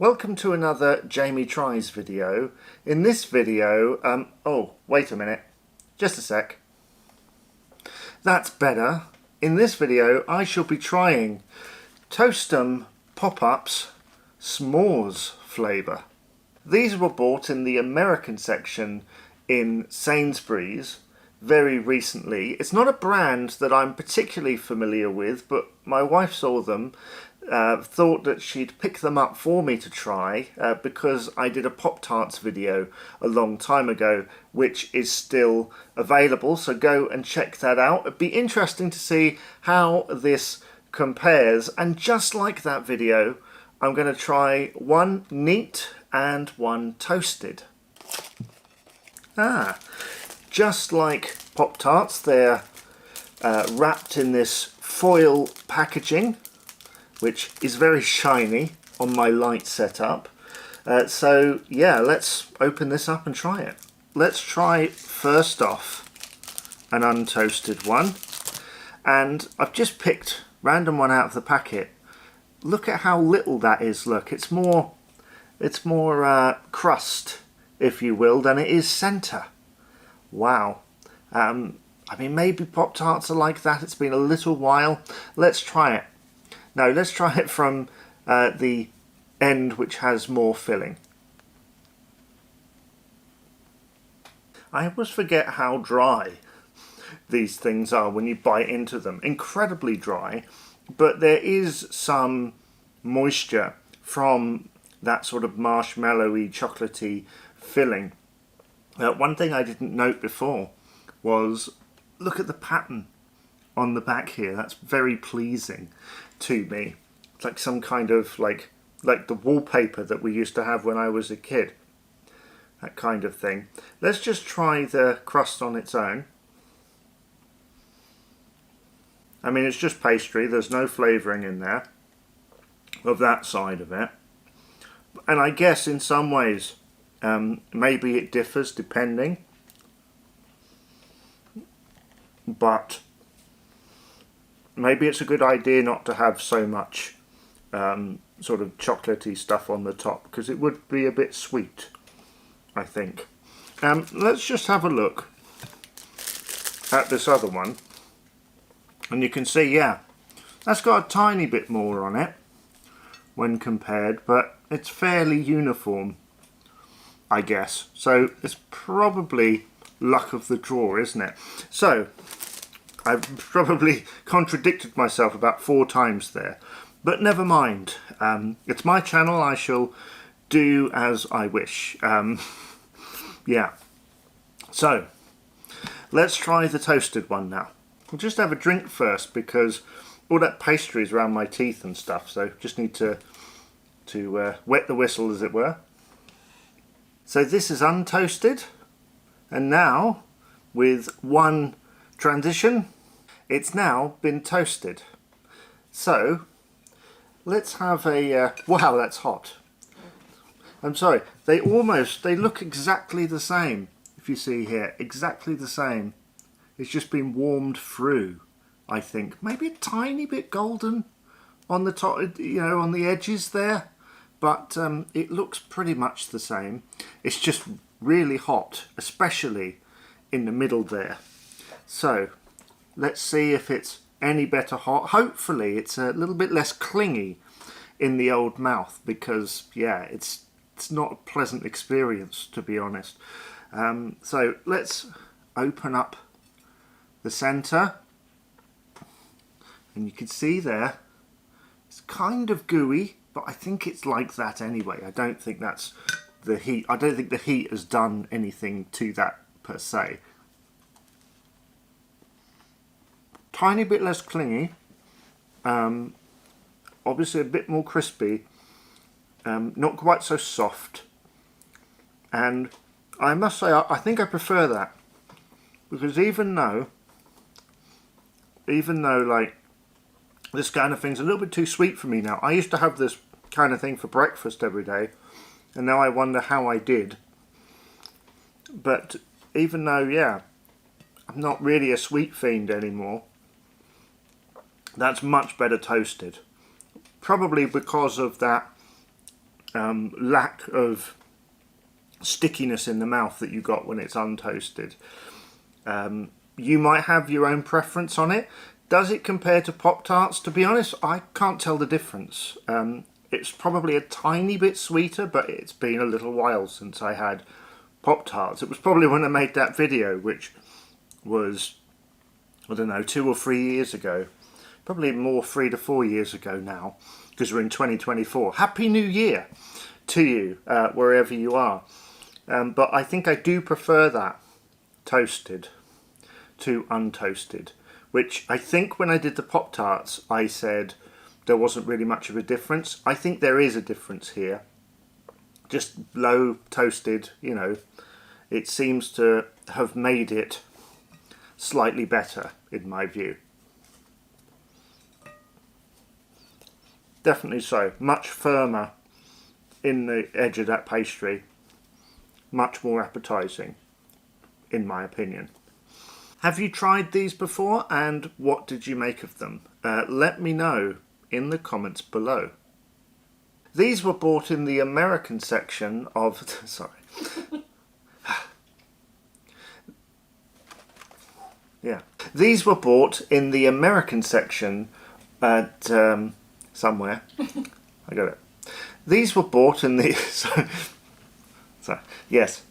Welcome to another Jamie Tries video. In this video, oh, wait a minute, just a sec. That's better. In this video, I shall be trying Toastum Pop-Ups S'mores flavour. These were bought in the American section in Sainsbury's very recently. It's not a brand that I'm particularly familiar with, but my wife saw them, thought that she'd pick them up for me to try because I did a Pop-Tarts video a long time ago, which is still available, so go and check that out. It'd be interesting to see how this compares, and just like that video, I'm going to try one neat and one toasted. Just like Pop-Tarts, they're wrapped in this foil packaging, which is very shiny on my light setup. So yeah, let's open this up and try it. Let's try first off an untoasted one, and I've just picked random one out of the packet. Look at how little that is. Look, it's more crust, if you will, than it is centre. Wow. I mean, maybe Pop-Tarts are like that. It's been a little while. Let's try it. No, let's try it from the end, which has more filling. I always forget how dry these things are when you bite into them. Incredibly dry, but there is some moisture from that sort of marshmallowy, chocolatey filling. One thing I didn't note before was, look at the pattern on the back here. That's very pleasing to me. It's like some kind of like the wallpaper that we used to have when I was a kid. That kind of thing. Let's just try the crust on its own. I mean, it's just pastry. There's no flavouring in there of that side of it. And I guess in some ways maybe it differs depending, but maybe it's a good idea not to have so much sort of chocolatey stuff on the top, because it would be a bit sweet, I think. Let's just have a look at this other one, and you can see, yeah, that's got a tiny bit more on it when compared, but it's fairly uniform, I guess. So it's probably luck of the draw, isn't it? So I've probably contradicted myself about 4 times there, but never mind. It's my channel. I shall do as I wish. Yeah. So let's try the toasted one now. We'll just have a drink first, because all that pastry is around my teeth and stuff, so just need to wet the whistle, as it were. So this is untoasted, and now with one transition, it's now been toasted. So let's have a wow, that's hot. I'm sorry, they look exactly the same. If you see here, exactly the same. It's just been warmed through, I think. Maybe a tiny bit golden on the top, you know, on the edges there, but it looks pretty much the same. It's just really hot, especially in the middle there. So let's see if it's any better hot. Hopefully it's a little bit less clingy in the old mouth, because yeah, it's not a pleasant experience, to be honest. So let's open up the center, and you can see there it's kind of gooey, but I think it's like that anyway. I don't think that's the heat. I don't think the heat has done anything to that per se. Tiny bit less clingy, obviously a bit more crispy, not quite so soft, and I must say I think I prefer that, because even though like this kind of thing's a little bit too sweet for me now. I used to have this kind of thing for breakfast every day, and now I wonder how I did. But even though, yeah, I'm not really a sweet fiend anymore, that's much better toasted. Probably because of that lack of stickiness in the mouth that you got when it's untoasted. You might have your own preference on it. Does it compare to Pop-Tarts? To be honest, I can't tell the difference. It's probably a tiny bit sweeter, but it's been a little while since I had Pop-Tarts. It was probably when I made that video, which was, I don't know, 2 or 3 years ago. Probably more 3 to 4 years ago now, because we're in 2024. Happy New Year to you, wherever you are. But I think I do prefer that toasted to untoasted, which I think when I did the Pop-Tarts I said there wasn't really much of a difference. I think there is a difference here. Just low toasted, you know, it seems to have made it slightly better in my view. Definitely so. Much firmer in the edge of that pastry. Much more appetising, in my opinion. Have you tried these before, and what did you make of them? Let me know in the comments below. These were bought in the American section of... sorry. Yeah. These were bought in the American section at... somewhere. I got it. These were bought in the... sorry. Yes.